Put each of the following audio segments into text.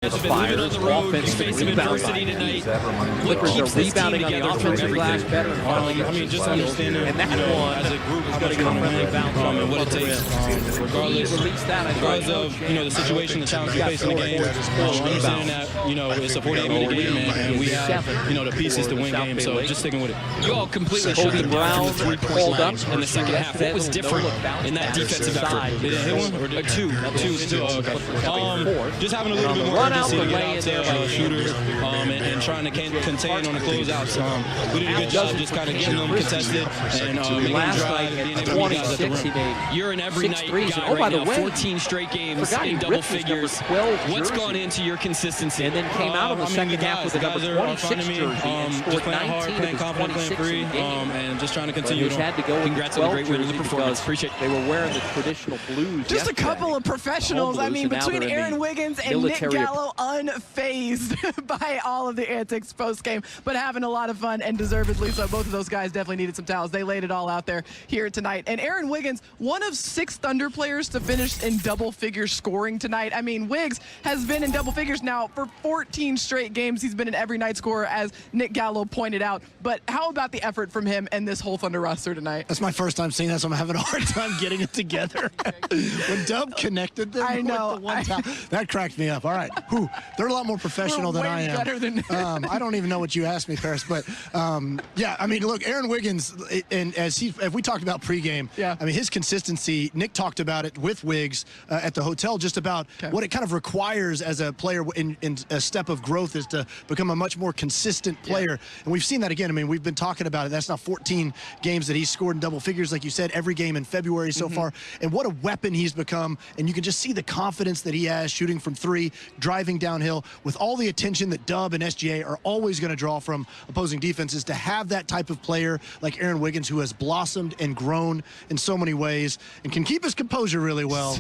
The Fires, offensive rebounding tonight. Clippers are rebounding on the offensive glass better. I mean, just understanding, and that one as a group, is going to get a friendly bounce and what it takes, regardless of the situation, the challenge we face in the game. Understanding that it's a 48-minute game, and we have the pieces to win games. So just sticking with it. You all completely shut them down from the three-point line in the second half. What was different in that defensive effort? Did it hit one? Or two. Just having a little bit more urgency to get out to shooters and trying to contain on the closeouts. We did a good job just kind of getting them contested and making them drive and being able to get guys at the rim. You're an every night guy right now, 14 straight games in double figures. What's gone into your consistency? And then came out in the second half with the number 26 jersey and scored 19 of his 26 in the game. And just trying to continue. Had to go Congrats on the great win of the performance. Appreciate it. They were wearing the traditional blues. Just a couple of professionals. I mean, between Aaron Wiggins and Nick Gallo, unfazed by all of the antics post-game, but having a lot of fun, and deservedly so. Both of those guys definitely needed some towels. They laid it all out there here tonight. And Aaron Wiggins, one of 6 Thunder players to finish in double-figure scoring tonight. I mean, Wiggs has been in double figures now for 14 straight games. He's been an every night scorer, as Nick Gallo pointed out. But how about the effort from him and this whole Thunder roster tonight? That's my first time seeing that, so I'm having a hard time getting it together. When Dub connected them with the one towel, that cracked me up. All right. Whew. They're a lot more professional than I am. Better than I don't even know what you asked me, Paris, but yeah, I mean, look, Aaron Wiggins, and as we talked about pregame, I mean, his consistency, Nick talked about it with Wiggs at the hotel, just about what it kind of requires as a player in a step of growth is to become a much more consistent player. And we've seen that again. I mean, we've been talking about it. That's now 14 games that he's scored in double figures, like you said, every game in February so far. And what a weapon he's become. And you can just see the confidence that he has shooting from 3, driving downhill, with all the attention that Dub and SGA are always going to draw from opposing defenses. To have that type of player like Aaron Wiggins, who has blossomed and grown in so many ways and can keep his composure really well,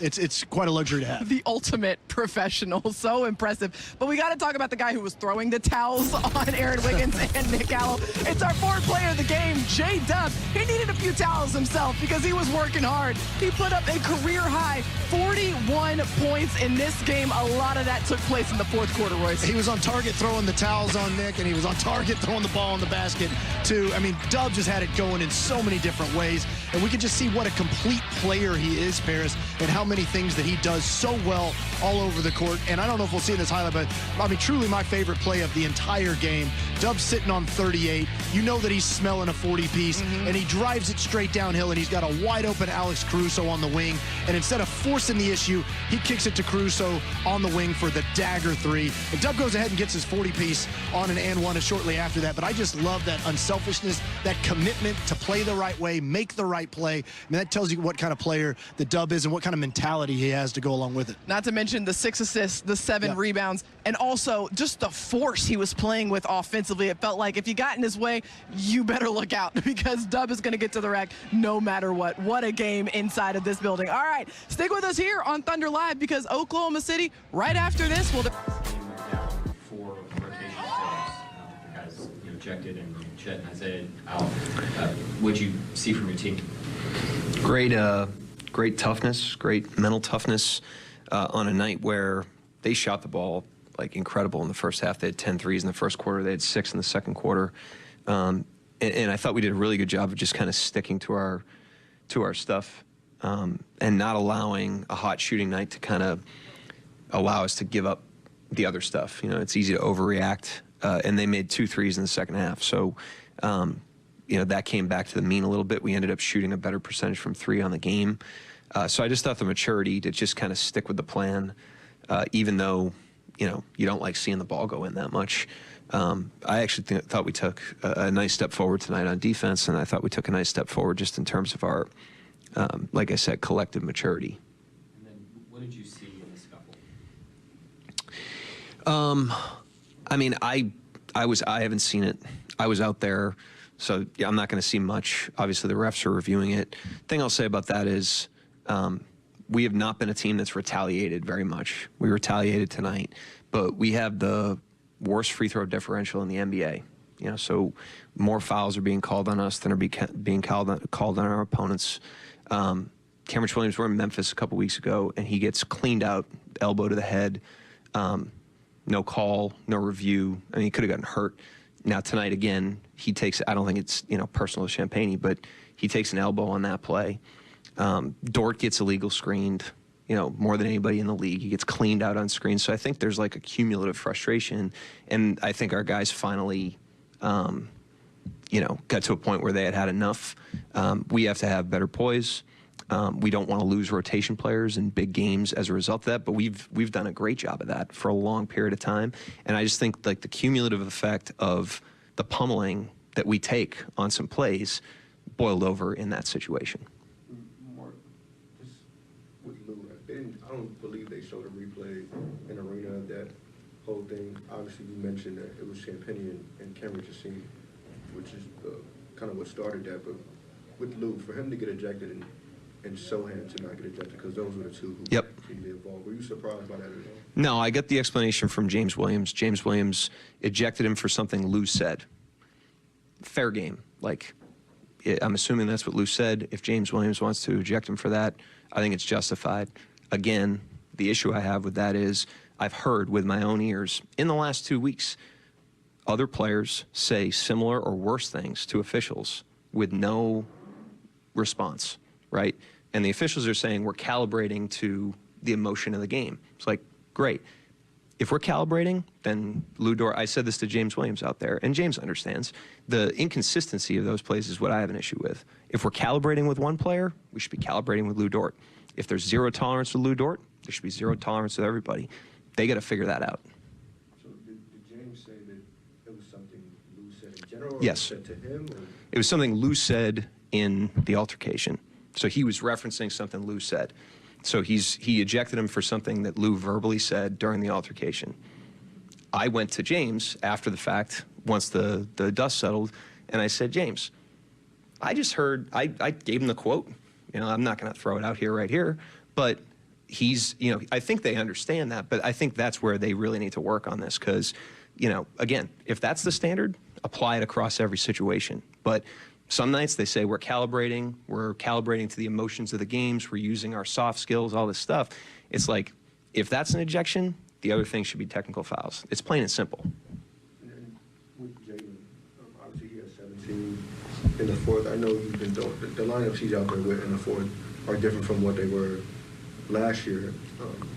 it's quite a luxury to have. The ultimate professional. So impressive. But we got to talk about the guy who was throwing the towels on Aaron Wiggins and Nick Gallo. It's our 4th player of the game, J-Dub. He needed a few towels himself because he was working hard. He put up a career-high 41 points in this game. A lot of that took place in the 4th quarter, Royce. He was on target throwing the towels on Nick, and he was on target throwing the ball in the basket, too. I mean, Dub just had it going in so many different ways, and we can just see what a complete player he is, Paris, and how many things that he does so well all over the court. And I don't know if we'll see in this highlight, but I mean, truly my favorite play of the entire game. Dub's sitting on 38. You know that he's smelling a 40-piece, and he drives it straight downhill, and he's got a wide-open Alex Caruso on the wing. And instead of forcing the issue, he kicks it to Caruso on the wing for the dagger 3. And Dub goes ahead and gets his 40-piece on an and one shortly after that. But I just love that unselfishness, that commitment to play the right way, make the right play. I mean, that tells you what kind of player the Dub is and what kind of mentality he has to go along with it. Not to mention the 6 assists, the 7 rebounds, and also just the force he was playing with offensively. It felt like if you got in his way, you better look out because Dub is going to get to the rack no matter what. What a game inside of this building. All right, stick with us here on Thunder Live because Oklahoma City, right after this, will... 4 rotation subs. The guys ejected and Chet and Isaiah out. What'd you see from your team? Great toughness, great mental toughness on a night where they shot the ball like incredible in the first half. They had 10 threes in the first quarter. They had 6 in the second quarter. And I thought we did a really good job of just kind of sticking to our stuff and not allowing a hot shooting night to kind of allow us to give up the other stuff. You know, it's easy to overreact. And they made 2 threes in the second half. So, you know, that came back to the mean a little bit. We ended up shooting a better percentage from 3 on the game. So I just thought the maturity to just kind of stick with the plan, even though, you know, you don't like seeing the ball go in that much. I actually thought we took a nice step forward tonight on defense, and I thought we took a nice step forward just in terms of our, like I said, collective maturity. And then what did you see in the scuffle? I mean, I haven't seen it. I was out there. So, yeah, I'm not going to see much. Obviously, the refs are reviewing it. Thing I'll say about that is we have not been a team that's retaliated very much. We retaliated tonight, but we have the worst free throw differential in the NBA. You know, so more fouls are being called on us than are being called on our opponents. Cameron Williams were in Memphis a couple weeks ago, and he gets cleaned out, elbow to the head. No call, no review. I mean, he could have gotten hurt. Now tonight again, he takes. I don't think it's personal to Champagne, but he takes an elbow on that play. Dort gets illegal screened. More than anybody in the league. He gets cleaned out on screen. So I think there's like a cumulative frustration, and I think our guys finally, got to a point where they had enough. We have to have better poise. We don't want to lose rotation players in big games as a result of that, but we've done a great job of that for a long period of time. And I just think like the cumulative effect of the pummeling that we take on some plays boiled over in that situation. Mark, just with Lou, I don't believe they showed a replay in arena of that whole thing. Obviously, you mentioned that it was Champagne and Cameron Jacine, which is kind of what started that. But with Lou, for him to get ejected and Sohan to not get ejected, because those were the two who seemed to be involved. Were you surprised by that at all? No, I got the explanation from James Williams. James Williams ejected him for something Lou said. Fair game. Like, I'm assuming that's what Lou said. If James Williams wants to eject him for that, I think it's justified. Again, the issue I have with that is I've heard with my own ears in the last 2 weeks other players say similar or worse things to officials with no response, right? And the officials are saying we're calibrating to the emotion of the game. It's like, great. If we're calibrating, then Lou Dort, I said this to James Williams out there, and James understands, the inconsistency of those plays is what I have an issue with. If we're calibrating with one player, we should be calibrating with Lou Dort. If there's zero tolerance with Lou Dort, there should be zero tolerance with everybody. They got to figure that out. So did James say that it was something Lou said in general? Or Yes. said to him? Or? It was something Lou said in the altercation. So he was referencing something Lou said. So he ejected him for something that Lou verbally said during the altercation. I went to James after the fact, once the dust settled, and I said, James, I just heard, I gave him the quote. I'm not going to throw it out here right here, but he's, I think they understand that, but I think that's where they really need to work on this because, again, if that's the standard, apply it across every situation. But some nights they say we're calibrating to the emotions of the games, we're using our soft skills, all this stuff. It's like, if that's an ejection, the other thing should be technical fouls. It's plain and simple. And with Jalen, obviously he has 17 in the fourth. I know you've been the lineups he's out there with in the fourth are different from what they were last year.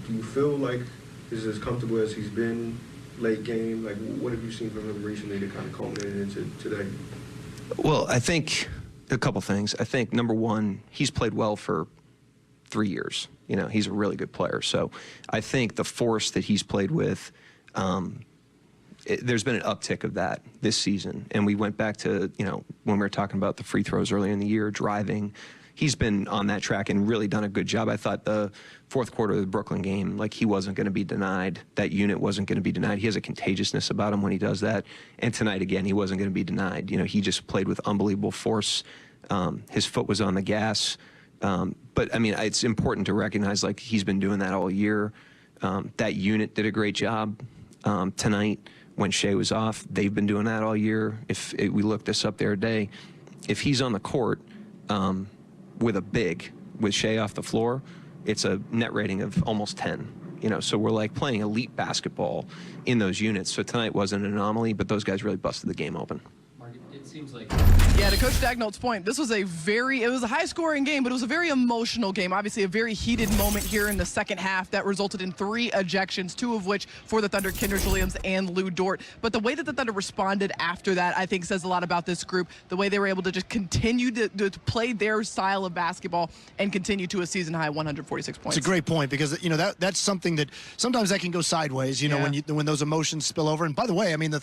Do you feel like he's as comfortable as he's been late game? Like, what have you seen from him recently to kind of culminate into today? Well, I think a couple things. I think, number one, he's played well for 3 years. He's a really good player. So I think the force that he's played with, there's been an uptick of that this season. And we went back to, when we were talking about the free throws earlier in the year, driving. He's been on that track and really done a good job. I thought the fourth quarter of the Brooklyn game, like, he wasn't going to be denied. That unit wasn't going to be denied. He has a contagiousness about him when he does that. And tonight, again, he wasn't going to be denied. He just played with unbelievable force. His foot was on the gas. But, I mean, it's important to recognize, like, he's been doing that all year. That unit did a great job tonight when Shai was off. They've been doing that all year. We looked this up the other day, if he's on the court with a big, with Shai off the floor, it's a net rating of almost 10. So we're like playing elite basketball in those units. So tonight wasn't an anomaly, but those guys really busted the game open. It seems like... Yeah, to Coach Dagnall's point, this was it was a high-scoring game, but it was a very emotional game. Obviously, a very heated moment here in the second half that resulted in 3 ejections, 2 of which for the Thunder, Kenrich Williams and Lou Dort. But the way that the Thunder responded after that, I think, says a lot about this group. The way they were able to just continue to play their style of basketball and continue to a season-high 146 points. It's a great point because, that's something that sometimes that can go sideways, when those emotions spill over. And by the way, I mean, the